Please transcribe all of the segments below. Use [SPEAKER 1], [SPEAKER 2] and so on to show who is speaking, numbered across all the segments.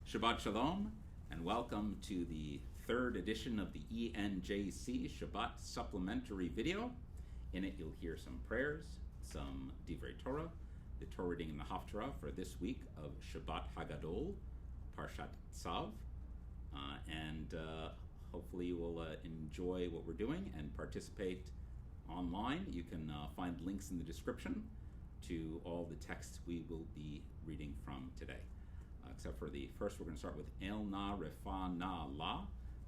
[SPEAKER 1] Shabbat Shalom, and welcome to the third edition of the ENJC Shabbat Supplementary video. In it, you'll hear some prayers, some Divrei Torah, the Torah Reading and the Haftara for this week of Shabbat Ha-Gadol, Parashat Tzav, and hopefully you will enjoy what we're doing and participate online. You can find links in the description to all the texts we will be reading from today. Except for the first, we're going to start with Na Refa Na,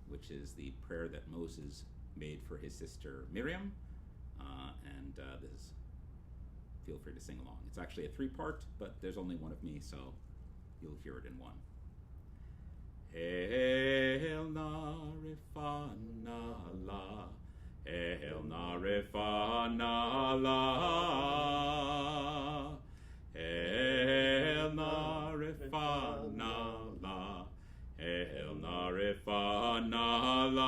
[SPEAKER 1] which is the prayer that Moses made for his sister Miriam. Feel free to sing along. It's actually a three-part, but there's only one of me, so you'll hear it in one. El Na Refa Na La, El Na Refa Na La, El Na Refa Na La, El Na Refa Na La,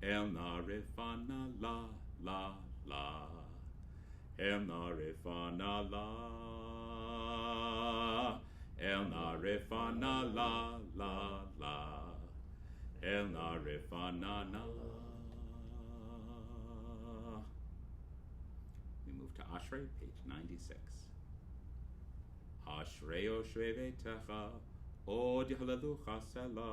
[SPEAKER 1] El Na Refa Na La La, El Na Refa Na La, El Na Refa Na La La, El Na Refa Na Na. We move to Ashrei, page 96. Ashrei Oshvei Veitecha, Od Yahlalu Chasela.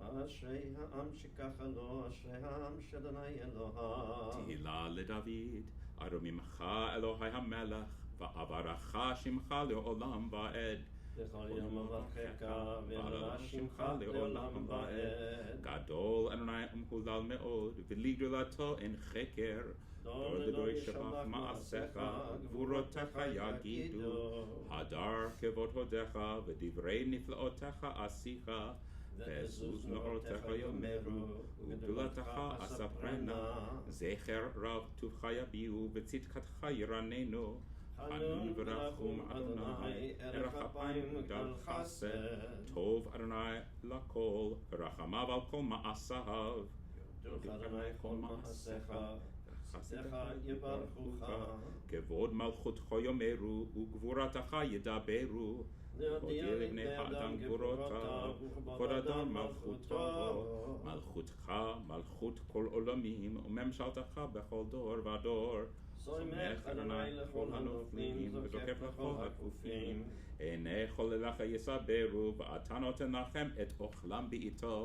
[SPEAKER 2] Ashrei ha'am shekacha lo, Ashrei ha'am sh'Adonai Eloha.
[SPEAKER 1] Tehila leDavid, Aromimcha Elohai HaMelech, Va'avaracha Shimcha le'olam va'ed.
[SPEAKER 2] B'chol yom avachecha, v'yamara shimcha le'olam va'ed.
[SPEAKER 1] Gadol Adonai umhulal me'od, v'ligdolato en cheker. Dor l'dor yishabach ma'asecha, gvurotecha yagidu. Hadar kevod hodecha, v'divrei niflaotecha asicha. Ve'ezuz me'orotecha yomeru, ugdulatecha asaprena. Zecher rav tuvcha yabiu, v'tzidkatcha yiranenu. Hanun v'rachum Adonai, erech apayim ugdal chased. Tov Adonai lakol, v'rachamav al kol ma'asav.
[SPEAKER 2] Yoduf Adonai kol ma'asecha, chasecha yibarchucha.
[SPEAKER 1] Kevod malchutcha yomeru, ugvuratecha yidaberu. Hodir libnei ha'adam gvurotav, v'kol adam malchuto. Malchutcha, malchut kol olamim, umemshaltecha bechol dor v'ador.
[SPEAKER 2] Soimech Adonai lechol hanoflim, zokef lechol hakufim.
[SPEAKER 1] Einei cholelecha yisaberu, v'ata noten lachem et ochlam bi'ito.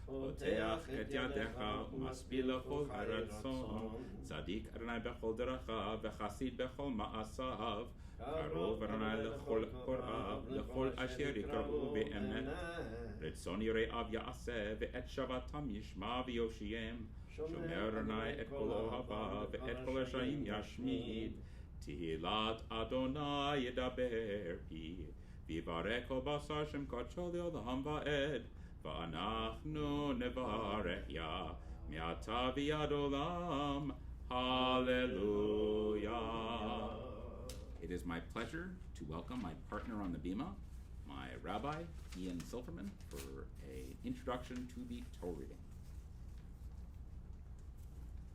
[SPEAKER 1] Poteach et yadecha, umaspil lechol haratzon. Tzadik Adonai bechol deracha, v'chasid bechol ma'asav. Karov Adonai lechol korav, lechol asher yikar'u be'emet. Retzon yire'av ya'aseh, ve'et shavatam yishma v'yoshiem. Shomer Adonai et kol ohavav, ve'et kol reshaim yashmid. Tihilat Adonai yedaber pi, v'yivarech kol basar shem kadsho le'olam va'ed, va'anachnu nevarech ya, mi'ata v'yad olam. Hallelujah. It is my pleasure to welcome my partner on the Bima, my Rabbi, Ian Silverman, for an introduction to the Torah Reading.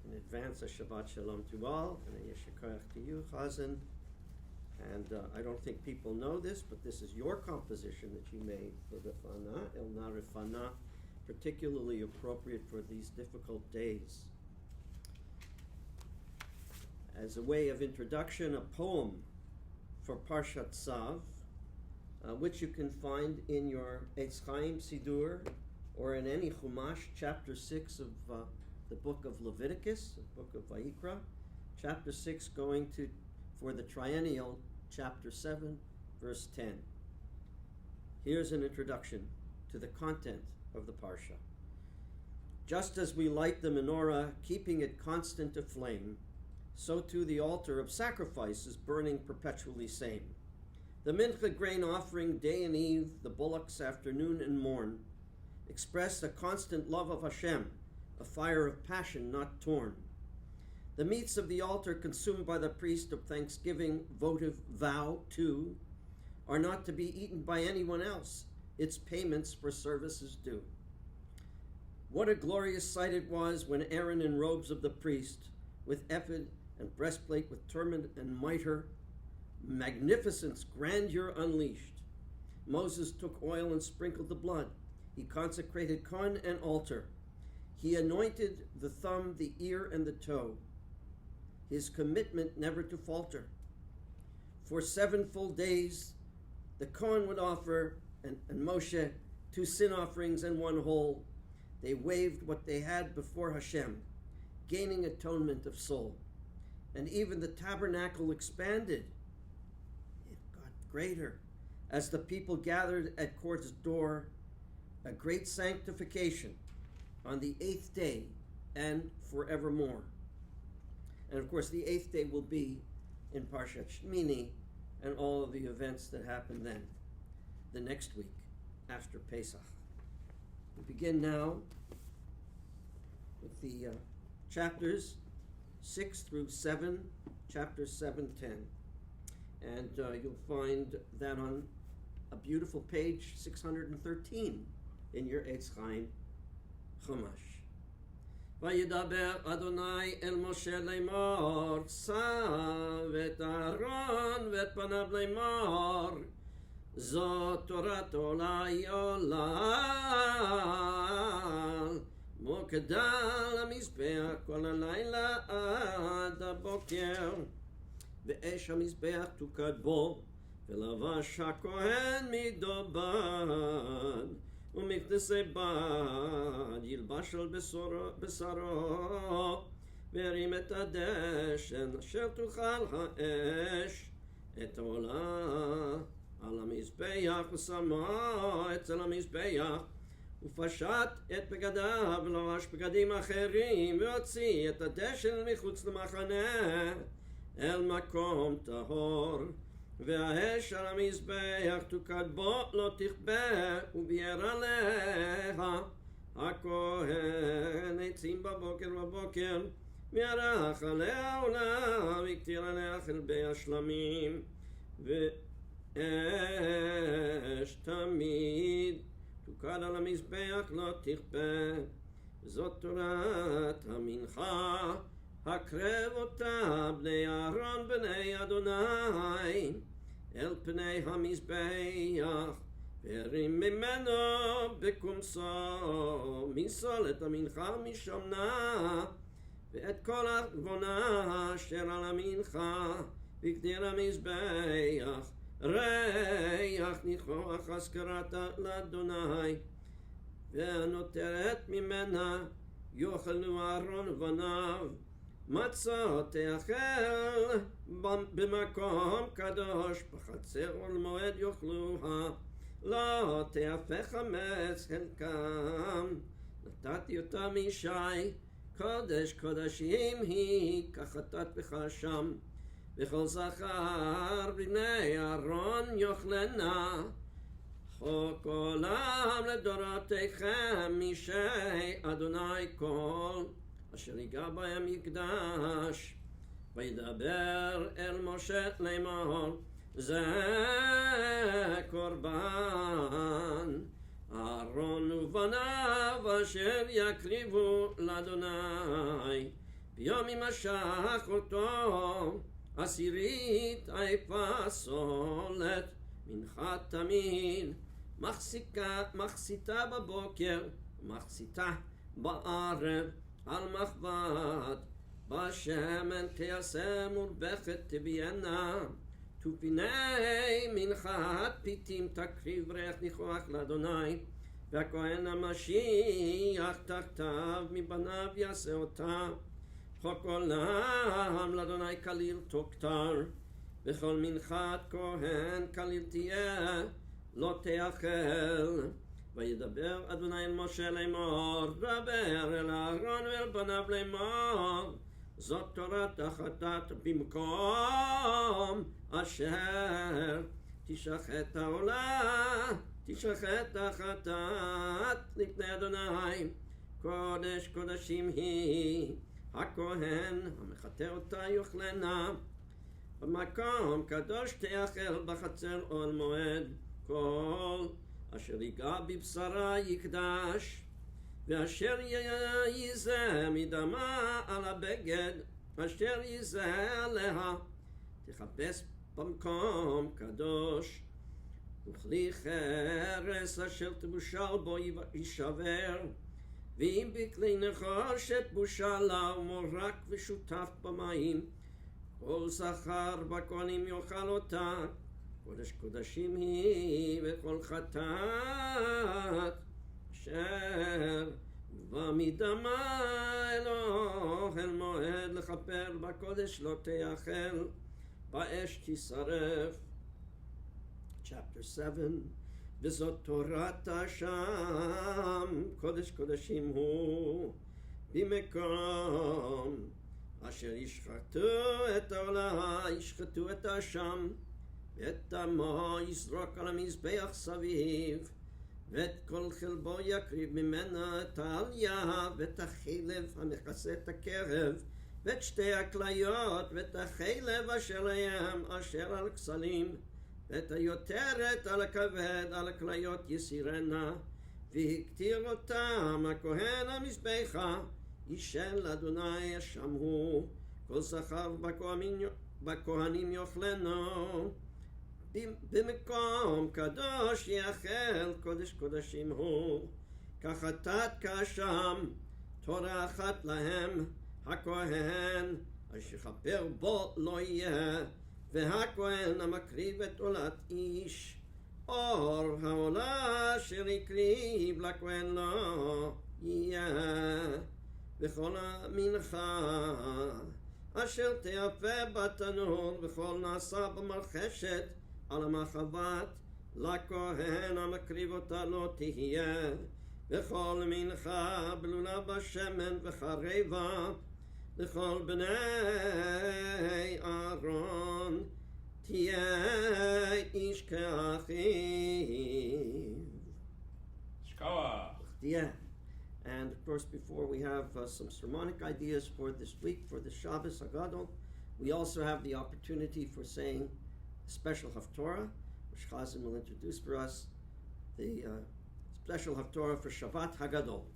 [SPEAKER 2] In advance, a Shabbat Shalom to all, and a Yeshikoyach to you, Chazan. And I don't think people know this, but this is your composition that you made for Refa Na, El Na Refa Na, particularly appropriate for these difficult days. As a way of introduction, a poem for Parashat Tzav, which you can find in your Etz Hayyim Sidur or in any Chumash, chapter 6 of the book of Leviticus, the book of Vayikra, chapter 6 going to, for the triennial, chapter 7, verse 10. Here's an introduction to the content of the Parsha. Just as we light the menorah, keeping it constant aflame, so too the altar of sacrifice is burning perpetually same. The mincha grain offering day and eve, the bullocks afternoon and morn, express the constant love of Hashem, a fire of passion not torn. The meats of the altar consumed by the priest of thanksgiving, votive vow too, are not to be eaten by anyone else, its payments for services due. What a glorious sight it was when Aaron in robes of the priest, with ephod and breastplate, with turban and mitre, magnificence, grandeur unleashed, Moses took oil and sprinkled the blood. He consecrated Kohen and altar. He anointed the thumb, the ear, and the toe. His commitment never to falter. For 7 full days, the Kohen would offer, and Moshe, 2 sin offerings and 1 whole. They waved what they had before Hashem, gaining atonement of soul. And even the tabernacle expanded. It got greater. As the people gathered at court's door, a great sanctification on the 8th day and forevermore. And of course, the 8th day will be in Parashat Shmini and all of the events that happen then, the next week after Pesach. We begin now with the chapters 6 through 7, chapters 7, 10. And you'll find that on a beautiful page 613 in your Etz Hayyim Humash. וידבר אדוני אל משה לאמור, שא ואת אהרון ואת פניו לאמור, זאת תורת עולי עולל, מוקדה למזבח כל הלילה עד הבוקר, ואש המזבח תוקד בו, ולבש הכהן מדובד, ומכנסי בד ילבש על בשרו, והרים את הדשן אשר תאכל האש את העולה על המזבח, ושמו אצל המזבח, ופשט את בגדיו ולבש בגדים אחרים, והוציא את הדשן מחוץ למחנה אל מקום טהור. והאש על המזבח תוקד בו לא תכבה, וביער עליה הכהן עצים בבוקר, וירח עליה עולה, והקטיר עליה חלבי השלמים, ואש תמיד תוקד על המזבח לא תכבה. זאת תורת המנחה, הקרב אותה בני אהרון בני אדוני אל פני המזבח, והרים ממנו בקומסו, מסול את המנחה משומנה, ואת כל העגבונה אשר על המנחה, והקטיר המזבח ריח ניחוח אזכרת לאדוני, והנותרת ממנה יאכלו אהרון ובניו. מצה תאכל במקום קדוש, בחצר ולמועד יאכלוה, לא תהפך חמץ חלקם. נתתי אותה מישי, קודש קודשים היא, כחטאת בך שם. וכל זכר בני אהרון יאכלנה, חוק עולם לדורותיכם מישי אדוני כל, אשר ייגע בהם יקדש. וידבר אל משה לאמור, זה קורבן אהרון ובניו אשר יקריבו לאדוני, ביום ימשך אותו 10 עיפה סולת מנחת תמיד, מחציתה בבוקר ומחציתה בערב, על מחבת בשמן תעשה מורבכת תביינה, תופיני מנחת פיתים תקריב ריח ניחוח לאדוני, והכהן המשיח תחתיו מבניו יעשה אותה. חוק עולם לאדוני כליל תוכתר, וכל מנחת כהן כליל תהיה לא תאכל. וידבר אדוני אל משה לאמור, דבר אל אהרון ואל בניו לאמור, זאת תורת החטאת במקום אשר תשחט העולה, תשחט החטאת לפני אדוני, קודש קודשים היא, הכהן המחטא אותה יאכלנה. במקום קדוש תאכל בחצר אוהל מועד, כל אשר ייגע בבשרה יקדש, ואשר ייזה מדמה על הבגד אשר ייזה עליה, תכבס במקום קדוש. וכלי חרס אשר תבושל בו יישבר, ואם בכלי נחושת בושלה ומורק ושותף במים, כל זכר בכהנים יאכל אותה, קודש קודשים היא וכל חטאת, אשר בא מדמה אלוה אל מועד לכפר בקודש לא תאכל, באש תשרף. Chapter 7, וזאת תורת השם, קודש קודשים הוא, במקום אשר ישחטו את העולה, ישחטו את השם, ואת דמו יזרוק על המזבח סביב, ואת כל חלבו יקריב ממנה את העליה, ואת החלב המכסה את הקרב, ואת שתי הכליות, ואת החלב אשר להם, אשר על כסלים, ואת היותרת על הכבד, על הכליות יסירנה, והקטיר אותם הכהן המזבחה, ישל אדוני השם הוא, כל זכר בכהנים יאכלנו, במקום קדוש יאכל, קודש קודשים הוא, כחטאת כאשם, תורה אחת להם, הכהן אשר יכפר בו לא יהיה, והכהן המקריב את עולת איש, אור העולה אשר הקריב לכהן לא יהיה, וכל המנחה אשר תיאפה בתנור, וכל נעשה במרחשת על המחבת, לכהן המקריב אותה לא תהיה, וכל מנחה בלולה בשמן וחרבה, לכל בני אהרון תהיה איש כאחיו.
[SPEAKER 1] Shkoa.
[SPEAKER 2] Yeah. And of course, before we have some sermonic ideas for this week, for the Shabbat Ha-Gadol, we also have the opportunity for saying a special Haftara, which Chazim will introduce for us, the special Haftara for Shabbat Ha-Gadol.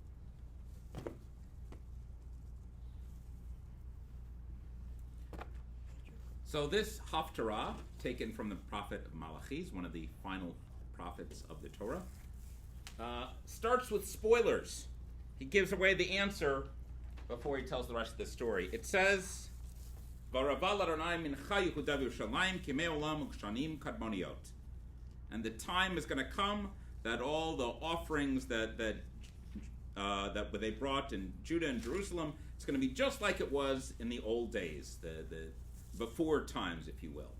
[SPEAKER 1] So this Haftara, taken from the prophet of Malachi, one of the final prophets of the Torah, starts with spoilers. He gives away the answer before he tells the rest of the story. It says, and the time is going to come that all the offerings that they brought in Judah and Jerusalem, it's going to be just like it was in the old days, the before times, if you will,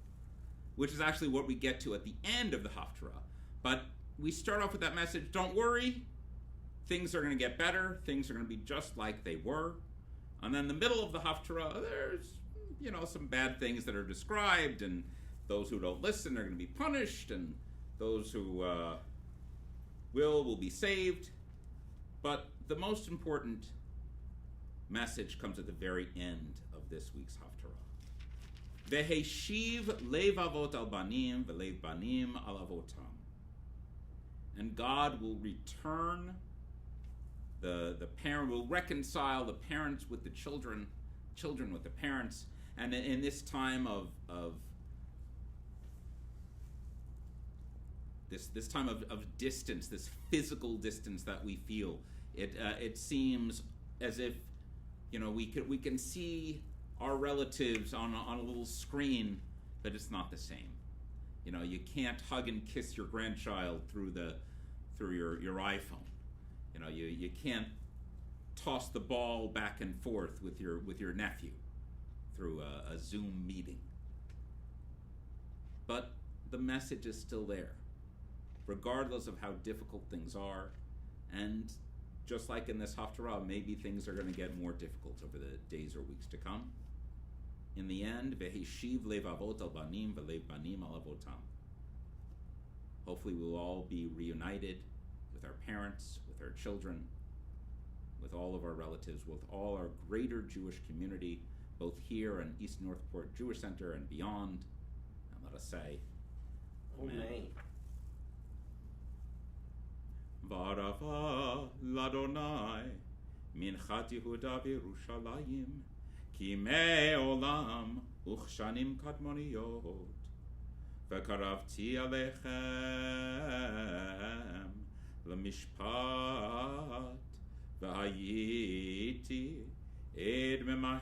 [SPEAKER 1] which is actually what we get to at the end of the Haftara. But we start off with that message, don't worry, things are going to get better, things are going to be just like they were. And then in the middle of the Haftara, there's, some bad things that are described, and those who don't listen are going to be punished, and those who will be saved. But the most important message comes at the very end of this week's Haftara. Veheshiv lev avot al banim velev banim al avotam. And God will return the parent, will reconcile the parents with the children with the parents. And in this time of this time of distance, this physical distance that we feel, it seems as if we can see our relatives on a little screen, but it's not the same. You can't hug and kiss your grandchild through your iPhone. You can't toss the ball back and forth with your nephew through a Zoom meeting. But the message is still there, regardless of how difficult things are. And just like in this Haftara, maybe things are going to get more difficult over the days or weeks to come. In the end, Veheshiv lev avot al banim velev banim al avotam. Hopefully we'll all be reunited with our parents, with our children, with all of our relatives, with all our greater Jewish community, both here in East Northport Jewish Center and beyond. And let us say, Amen. V'arava l'Adonai minchat Yehuda v'Yerushalayim ki me'olam uchshanim kadmoniyot וקרבתי עליכם למשפט, והייתי עד ממהר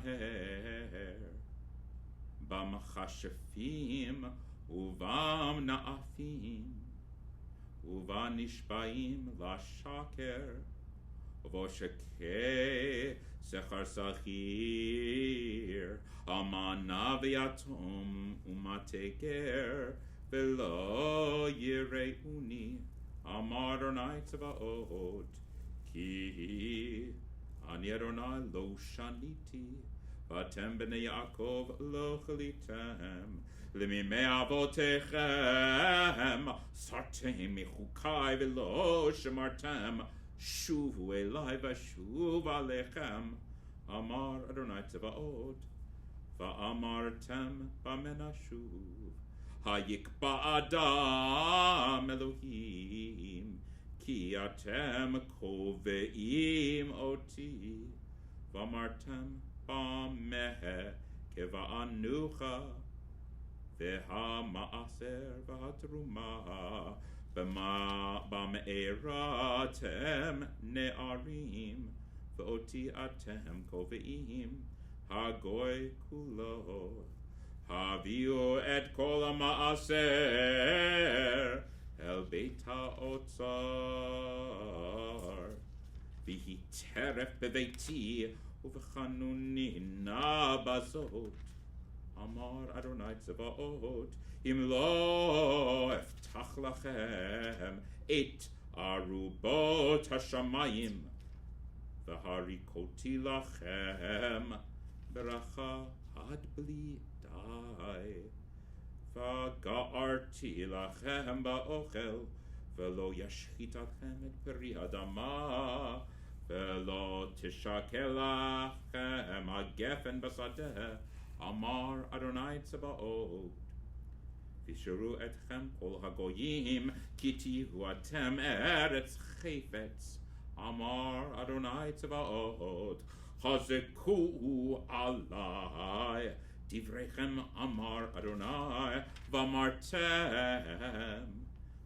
[SPEAKER 1] במכשפים ובמנאפים ובנשבעים לשקר, ובושקי שכר שכיר, אלמנה ויתום ומתגר, ולא יראוני, אמר אדוני צבאות, כי אני אדוני לא שניתי, ואתם בני יעקב לא חליתם. למימי אבותיכם סרתם מחוקי ולא שמרתם, שובו אלי ושוב עליכם, אמר אדוני צבאות. ואמרתם במה נשוב, היקבע אדם אלוהים, כי אתם קובעים אותי. ואמרתם במה קבענוך, והמעשר והתרומה, במארתם נערים, ואותי אתם קובעים, הגוי כולו. הביאו את כל המעשר אל בית האוצר, ויהי טרף בביתי ובחנוני נא בזאת, אמר אדוני צבאות, אם לא אפתח לכם את ארובות השמיים, והריקותי לכם ברכה עד בלי די, וגערתי לכם באוכל, ולא ישחית אתכם את פרי אדמה, ולא תשקל לכם הגפן בשדה, אמר אדוני צבאות. וישרו אתכם כל הגויים, כי תהיו אתם ארץ חפץ, אמר אדוני צבאות. חזקו עלי דבריכם, אמר אדוני, ואמרתם,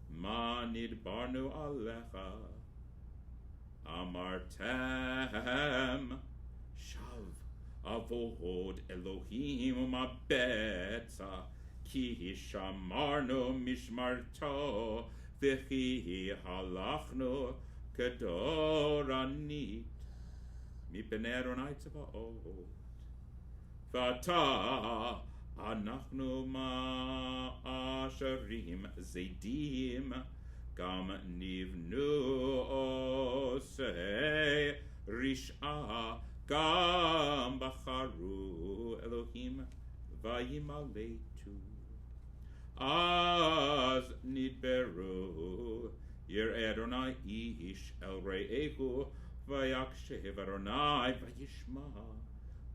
[SPEAKER 1] מה נדברנו עליך? אמרתם, שב עבוד אלוהים ומבצע, כי שמרנו משמרתו, וכי הלכנו כדורנית מפני אדוני צבאות. ועתה אנחנו מאשרים זידים, גם נבנו עושי רשעה, גם בחרו אלוהים וימלטו. אז נדברו יראי אדוני איש אל רעהו, ויקשב אדוני וישמע,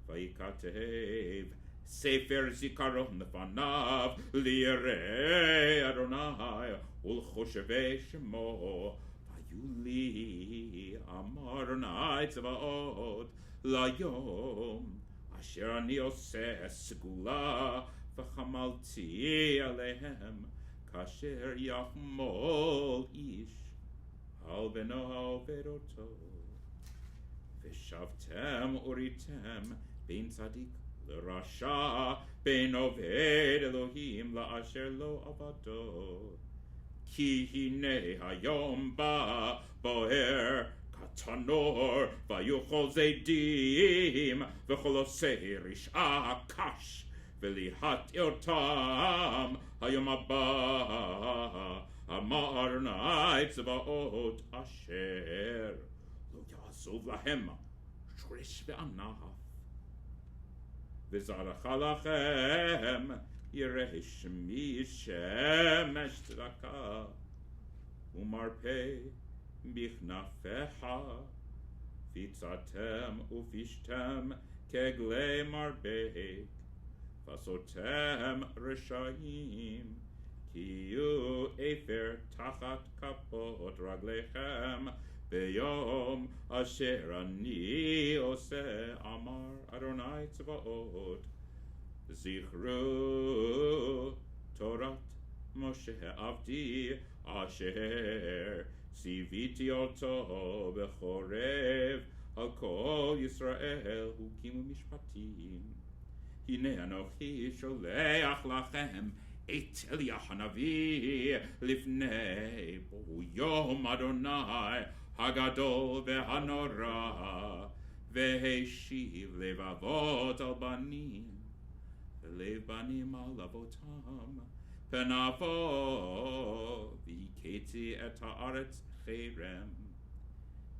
[SPEAKER 1] ויקטב ספר זיכרון לפניו ליראי אדוני ולחושבי שמו. והיו לי, אמר אדוני צבאות, ליום אשר אני עושה סגולה, וחמלתי עליהם כאשר יחמול איש על בנו העובד אותו. ושבתם וראיתם בין צדיק לרשע, בין עובד אלוהים לאשר לא עבדו. כי הנה היום בא בוער כתנור, ויאכל זידים וכל עושי רשעה קש, וליהט אותם היום הבא, אמר אדוני צבאות, אשר לא יעזוב להם שורש וענף. וזרח לכם ירא שמי שמש צדקה, ומרפא בכנפיך, פיצתם ופשתם כגלי מרבק, ועשותם רשעים, כי יהיו אפר תחת כפות רגליכם, ביום אשר אני עושה, אמר אדוני צבאות. זכרו תורת Moshe Avdi Asher Siviti Oto Bechorev Al Kol Yisrael Hukim Mishpatim Hine Anochi Sholeach Lachem Et Eliyahu Hanavi Lifnei Bo Yom Adonai Hagadol Vehanora Veheshiv Levavot Al Banim Lev Banim Al Avotam Penavo Viketi Et Haaretz Cherem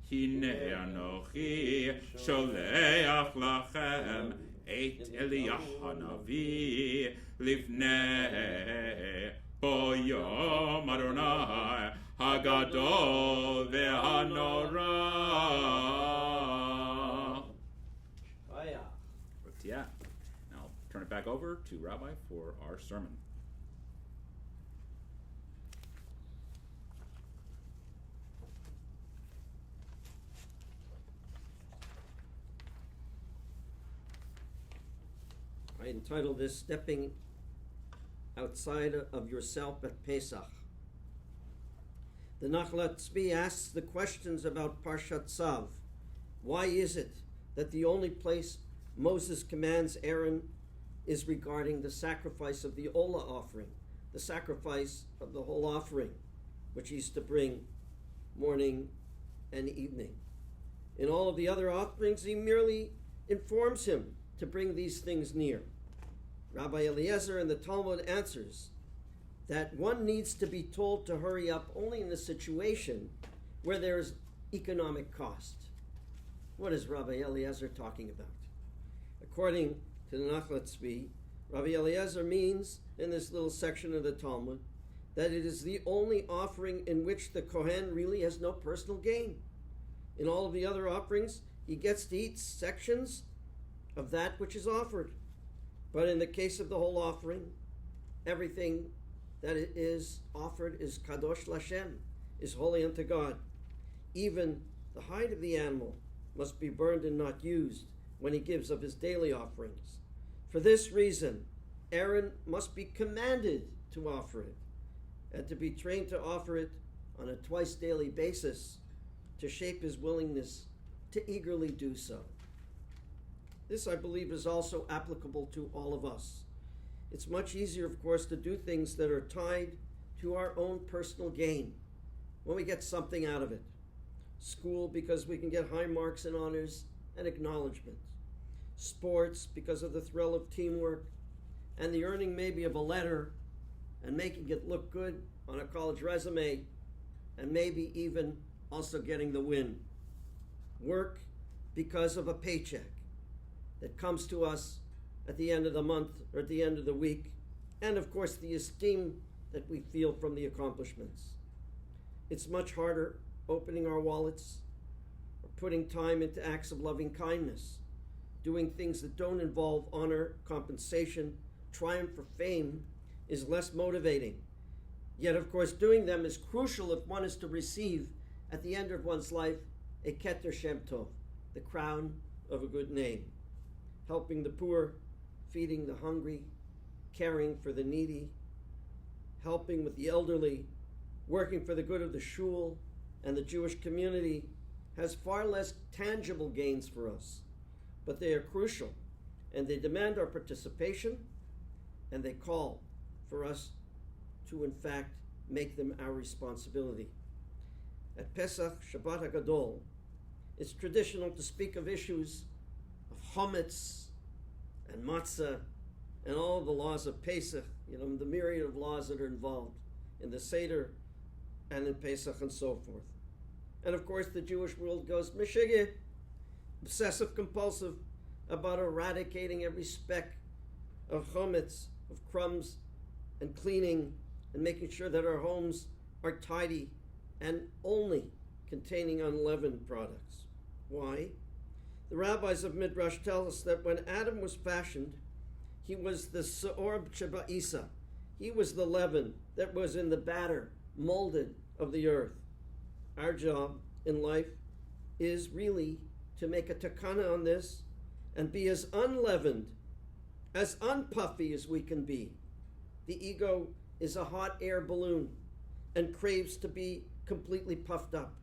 [SPEAKER 1] Hine Anochi Sholeach Lachem Et Eliyahu Hanavi Lifnei Bo Yom Adonai Hagadol Vehanora. Yeah. Now I'll turn it back over to Rabbi for our sermon.
[SPEAKER 2] I entitled this Stepping Outside of Yourself at Pesach. The Nachlat Tzvi asks the questions about Parashat Tzav. Why is it that the only place Moses commands Aaron is regarding the sacrifice of the Olah offering, the sacrifice of the whole offering, which he's to bring morning and evening? In all of the other offerings, he merely informs him to bring these things near. Rabbi Eliezer in the Talmud answers that one needs to be told to hurry up only in a situation where there's economic cost. What is Rabbi Eliezer talking about? According to the Nachlat Tzvi, Rabbi Eliezer means, in this little section of the Talmud, that it is the only offering in which the Kohen really has no personal gain. In all of the other offerings, he gets to eat sections of that which is offered. But in the case of the whole offering, everything that it is offered is kadosh l'Hashem, is holy unto God. Even the hide of the animal must be burned and not used when he gives of his daily offerings. For this reason, Aaron must be commanded to offer it, and to be trained to offer it on a twice daily basis to shape his willingness to eagerly do so. This, I believe, is also applicable to all of us. It's much easier, of course, to do things that are tied to our own personal gain, when we get something out of it. School, because we can get high marks and honors and acknowledgement. Sports, because of the thrill of teamwork and the earning maybe of a letter and making it look good on a college resume, and maybe even also getting the win. Work, because of a paycheck that comes to us at the end of the month or at the end of the week, and of course the esteem that we feel from the accomplishments. It's much harder opening our wallets or putting time into acts of loving kindness, doing things that don't involve honor, compensation, triumph, or fame is less motivating. Yet, of course, doing them is crucial if one is to receive, at the end of one's life, a Keter Shem Tov, the crown of a good name. Helping the poor, feeding the hungry, caring for the needy, helping with the elderly, working for the good of the shul and the Jewish community has far less tangible gains for us, but they are crucial, and they demand our participation, and they call for us to, in fact, make them our responsibility. At Pesach, Shabbat Ha-Gadol, it's traditional to speak of issues of chametz and matzah and all the laws of Pesach, the myriad of laws that are involved in the Seder and in Pesach and so forth. And of course, the Jewish world goes meshigeh, obsessive compulsive, about eradicating every speck of chametz, of crumbs, and cleaning and making sure that our homes are tidy and only containing unleavened products. Why? The rabbis of Midrash tell us that when Adam was fashioned, he was the se'or b'sheba'isa. He was the leaven that was in the batter, molded of the earth. Our job in life is really to make a takana on this and be as unleavened, as unpuffy as we can be. The ego is a hot air balloon and craves to be completely puffed up.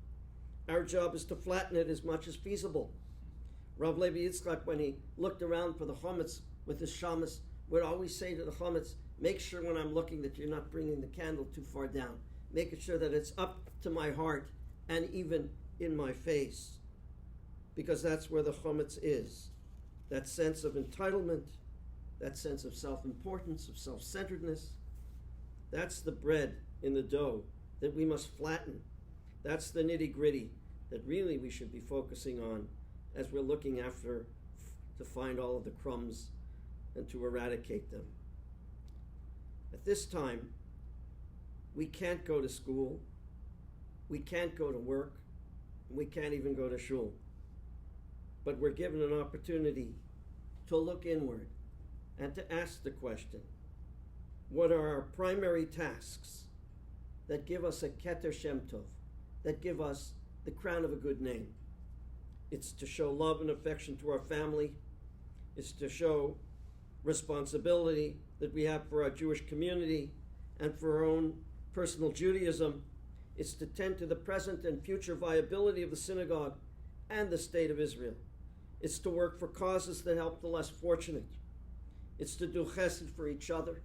[SPEAKER 2] Our job is to flatten it as much as feasible. Rav Levi Yitzchak, when he looked around for the chametz with his shamas, would always say to the chametz, make sure when I'm looking that you're not bringing the candle too far down. Making sure that it's up to my heart and even in my face. Because that's where the chametz is. That sense of entitlement, that sense of self-importance, of self-centeredness. That's the bread in the dough that we must flatten. That's the nitty-gritty that really we should be focusing on as we're looking after to find all of the crumbs and to eradicate them. At this time, we can't go to school, we can't go to work, and we can't even go to shul. But we're given an opportunity to look inward and to ask the question, what are our primary tasks that give us a Keter Shem Tov, that give us the crown of a good name? It's to show love and affection to our family. It's to show responsibility that we have for our Jewish community and for our own personal Judaism. It's to tend to the present and future viability of the synagogue and the state of Israel. It's to work for causes that help the less fortunate. It's to do chesed for each other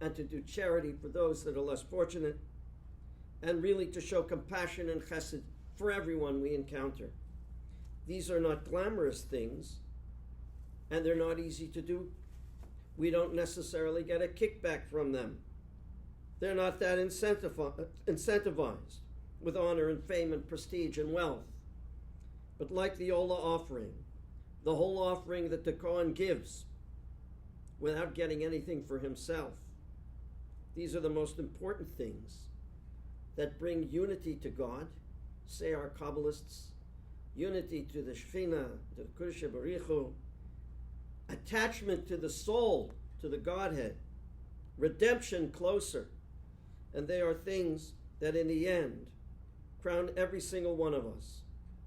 [SPEAKER 2] and to do charity for those that are less fortunate, and really to show compassion and chesed for everyone we encounter. These are not glamorous things, and they're not easy to do. We don't necessarily get a kickback from them. They're not that incentivized with honor and fame and prestige and wealth. But like the Ola offering, the whole offering that the Kohen gives without getting anything for himself, these are the most important things that bring unity to God, say our Kabbalists, unity to the Shekhinah, to the Kodesh Baruch, attachment to the soul, to the Godhead, redemption closer. And they are things that in the end crown every single one of us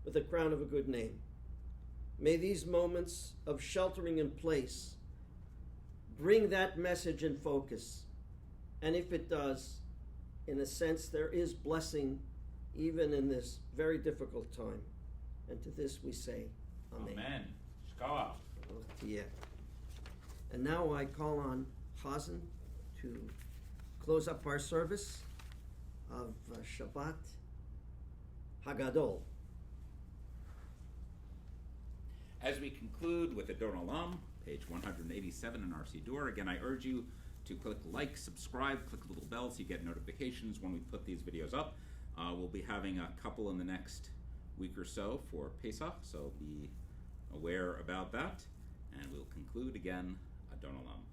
[SPEAKER 2] with the crown of a good name. May these moments of sheltering in place bring that message in focus. And if it does, in a sense, there is blessing even in this very difficult time. And to this we say, Amen.
[SPEAKER 1] Amen. Shkoach.
[SPEAKER 2] Yeah. And now I call on Chazan to close up our service of Shabbat Ha-Gadol.
[SPEAKER 1] As we conclude with Adon Olam, page 187 in our Siddur, again, I urge you to click like, subscribe, click the little bell so you get notifications when we put these videos up. We'll be having a couple in the next week or so for Pesach, so be aware about that. And we'll conclude again, Adon Olam.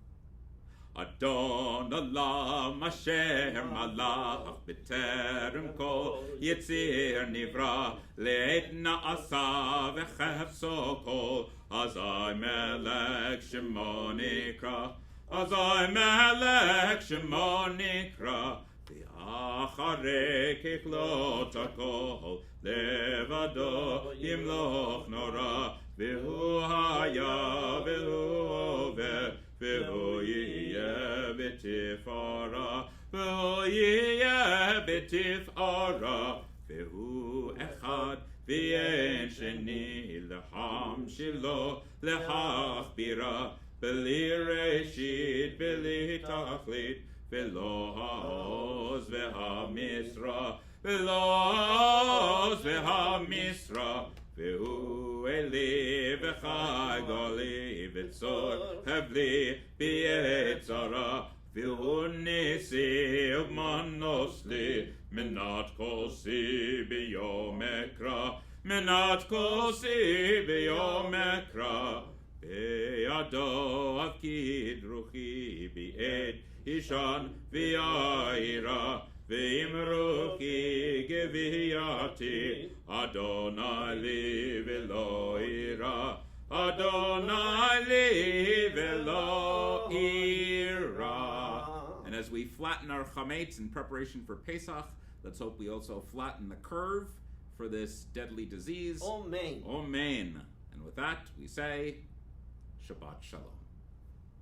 [SPEAKER 1] Adon Olam Asher Malach B'terem Kol Yitzir Nivra Le'et Na'asa V'chefso Kol Azai Melech Shemo Nikra Azai Melech Shemo Nikra V'acharei Kichlot HaKol Levado Yimloch Nora V'hu Haya V'hu Over V'hu Yiyeh B'tifara V'hu Yiyeh B'tifara V'hu Echad V'yen Sheni L'ham Shilo L'hachbira B'li Reshit B'li Tachlit V'lo Ha'oz V'ha'misra V'lo Ha'oz V'ha'misra V'hu Eli V'chai Goli V'tzor Havli B'yetzara V'hu Nisi U'manosli Menat Kosi B'yom Ekra Menat Kosi B'yom Ekra B'yado Avkid Ruchi B'ed Ishan V'yaira V'imruchi Geviyati Adonai li v'lo ira Adonai li v'lo ira. And as we flatten our chametz in preparation for Pesach, let's hope we also flatten the curve for this deadly disease.
[SPEAKER 2] Amen.
[SPEAKER 1] Amen. And with that, we say, Shabbat Shalom.